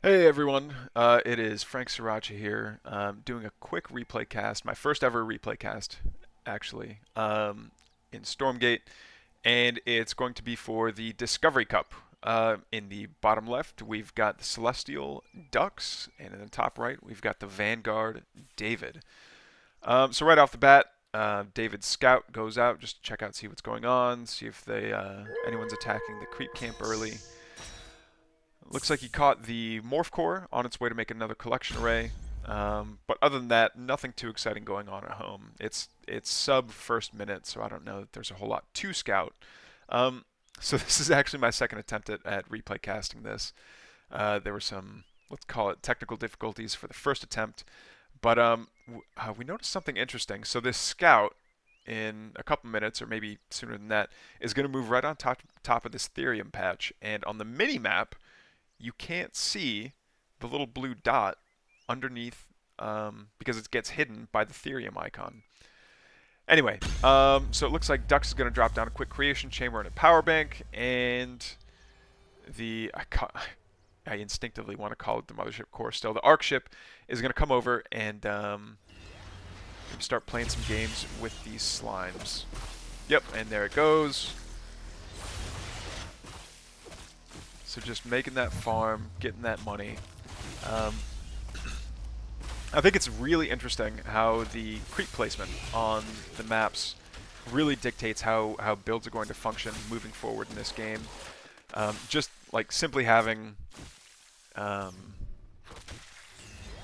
Hey everyone, it is Frank Sriracha here, doing a quick replay cast, my first ever replay cast, actually, in Stormgate, and it's going to be for the Discovery Cup. In the bottom left, we've got the Celestial Ducks, and in the top right, we've got the Vanguard David. So right off the bat, David's scout goes out just to check out, see what's going on, see if anyone's attacking the creep camp early. Looks like he caught the Morph Core on its way to make another collection array. But other than that, nothing too exciting going on at home. It's sub first minute, so I don't know that there's a whole lot to scout. So this is actually my second attempt at replay casting this. There were some, let's call it, technical difficulties for the first attempt. But we noticed something interesting. So this scout, in a couple minutes, or maybe sooner than that, is going to move right on top of this Therium patch. And on the mini map, you can't see the little blue dot underneath because it gets hidden by the Therium icon. Anyway, so it looks like Dux is going to drop down a quick creation chamber and a power bank, and I instinctively want to call it the mothership core still. The Arc ship is going to come over and start playing some games with these slimes. Yep, and there it goes. So just making that farm, getting that money. I think it's really interesting how the creep placement on the maps really dictates how builds are going to function moving forward in this game. Just like simply having the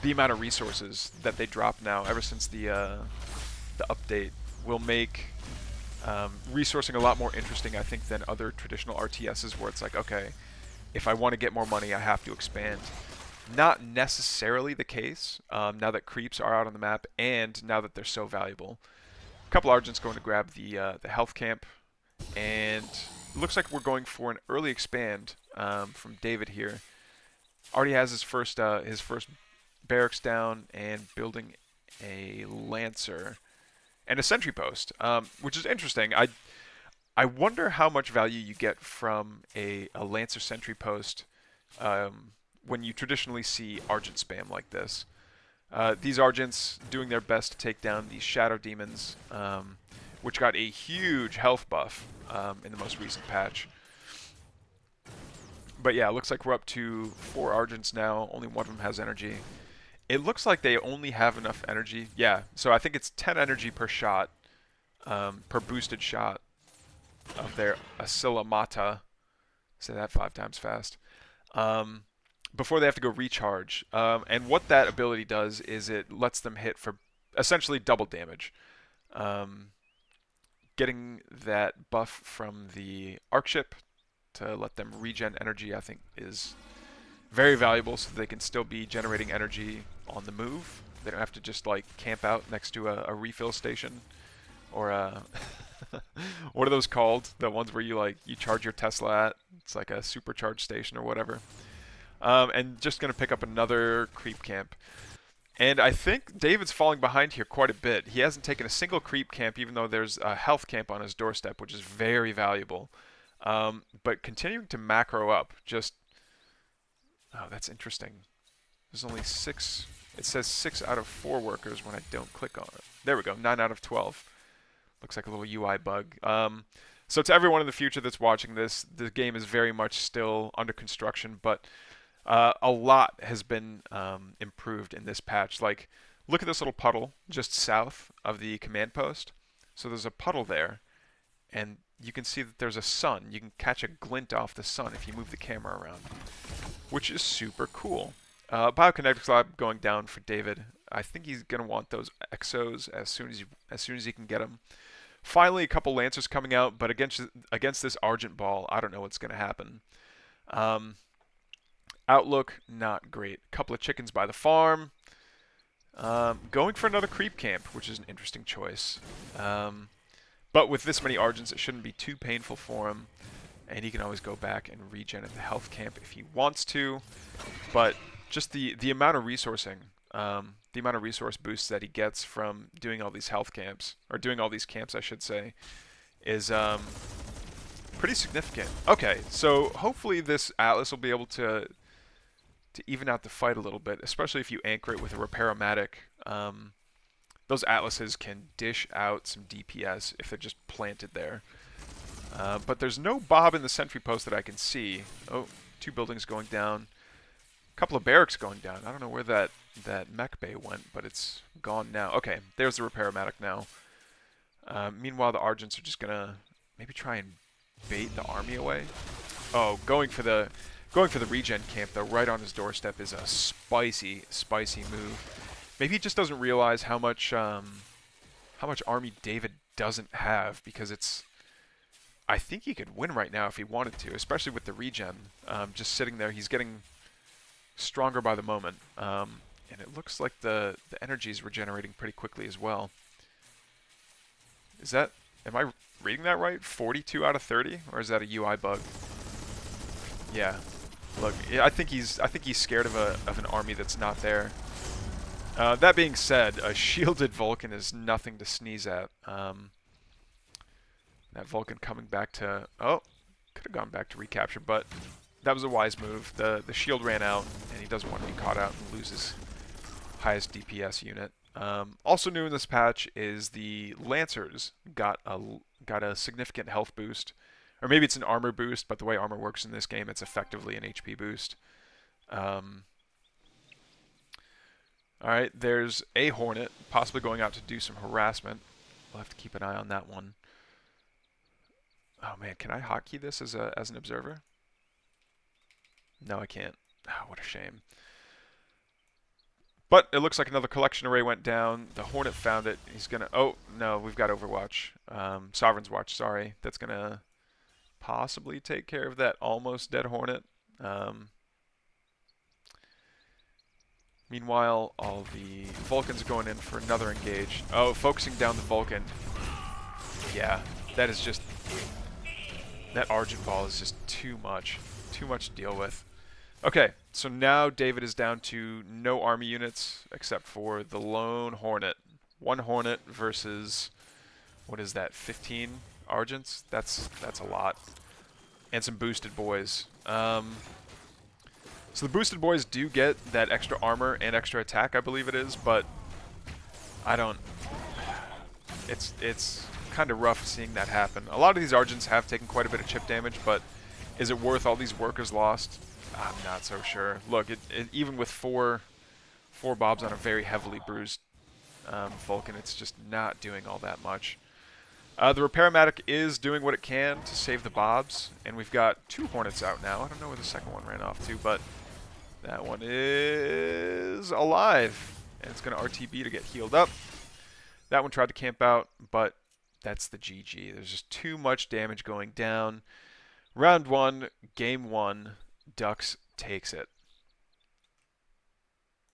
amount of resources that they drop now, ever since the update, will make resourcing a lot more interesting, I think, than other traditional RTSs where it's like, okay, if I want to get more money, I have to expand. Not necessarily the case now that creeps are out on the map and now that they're so valuable. A couple Argents going to grab the health camp, and it looks like we're going for an early expand from David here. Already has his first barracks down and building a Lancer and a sentry post, which is interesting. I wonder how much value you get from a Lancer sentry post when you traditionally see Argent spam like this. These Argents doing their best to take down these Shadow Demons, which got a huge health buff in the most recent patch. But yeah, it looks like we're up to 4 Argents now. Only one of them has energy. It looks like they only have enough energy. Yeah, so I think it's 10 energy per shot, per boosted shot of their Asilamata. Say that 5 times fast. Before they have to go recharge. And what that ability does is it lets them hit for essentially double damage. Getting that buff from the Arc ship to let them regen energy, I think, is very valuable, so they can still be generating energy on the move. They don't have to just like camp out next to a refill station or a what are those called? The ones where you charge your Tesla at? It's like a supercharged station or whatever. And just going to pick up another creep camp. And I think David's falling behind here quite a bit. He hasn't taken a single creep camp, even though there's a health camp on his doorstep, which is very valuable. But continuing to macro up, oh, that's interesting. There's only 6, it says 6 out of 4 workers when I don't click on it. There we go, 9 out of 12. Looks like a little UI bug. So to everyone in the future that's watching this, the game is very much still under construction, but a lot has been improved in this patch. Like, look at this little puddle just south of the command post. So there's a puddle there, and you can see that there's a sun. You can catch a glint off the sun if you move the camera around, which is super cool. Biokinetics Lab going down for David. I think he's going to want those exos as soon as he can get them. Finally, a couple Lancers coming out, but against this Argent Ball, I don't know what's going to happen. Outlook, not great. A couple of chickens by the farm. Going for another creep camp, which is an interesting choice. But with this many Argents, it shouldn't be too painful for him. And he can always go back and regen at the health camp if he wants to. But just the amount of resourcing, the amount of resource boosts that he gets from doing all these health camps, or doing all these camps, I should say, is pretty significant. Okay, so hopefully this Atlas will be able to to even out the fight a little bit, especially if you anchor it with a Repair-O-Matic. Those Atlases can dish out some DPS if they're just planted there. But there's no Bob in the sentry post that I can see. Oh, 2 buildings going down. A couple of barracks going down. I don't know where that mech bay went, but it's gone now. Okay, there's the Repair-O-Matic now. Meanwhile, the Argents are just going to maybe try and bait the army away. Oh, going for the regen camp, though, right on his doorstep is a spicy, spicy move. Maybe he just doesn't realize how much army David doesn't have, because it's... I think he could win right now if he wanted to, especially with the regen. Just sitting there, he's getting stronger by the moment. And it looks like the energy is regenerating pretty quickly as well. Is that... Am I reading that right? 42 out of 30? Or is that a UI bug? Yeah. Look, I think he's scared of an army that's not there. That being said, a shielded Vulcan is nothing to sneeze at. That Vulcan coming back to... Oh, could have gone back to recapture, but that was a wise move. The shield ran out, and he doesn't want to be caught out and lose his highest DPS unit. Also new in this patch is the Lancers got a significant health boost. Or maybe it's an armor boost, but the way armor works in this game, it's effectively an HP boost. Alright, there's a Hornet, possibly going out to do some harassment. We'll have to keep an eye on that one. Oh man, can I hotkey this as an observer? No, I can't. Oh, what a shame. But it looks like another collection array went down. The Hornet found it. He's gonna... Oh, no, we've got Overwatch. Sovereign's Watch, sorry. That's gonna possibly take care of that almost dead Hornet. Meanwhile, all the Vulcans are going in for another engage. Oh, focusing down the Vulcan. Yeah, that is just... That Argent Ball is just too much. Too much to deal with. Okay, so now David is down to no army units except for the lone Hornet. 1 Hornet versus... What is that, 15 Argents? That's a lot. And some boosted boys. So the boosted boys do get that extra armor and extra attack, I believe it is, but I don't... It's kind of rough seeing that happen. A lot of these Argents have taken quite a bit of chip damage, but is it worth all these workers lost? I'm not so sure. Look, even with four Bobs on a very heavily bruised Vulcan, it's just not doing all that much. The Repair-O-Matic is doing what it can to save the Bobs, and we've got 2 Hornets out now. I don't know where the second one ran off to, but that one is alive, and it's going to RTB to get healed up. That one tried to camp out, but that's the GG. There's just too much damage going down. Round 1, game 1, Ducks takes it.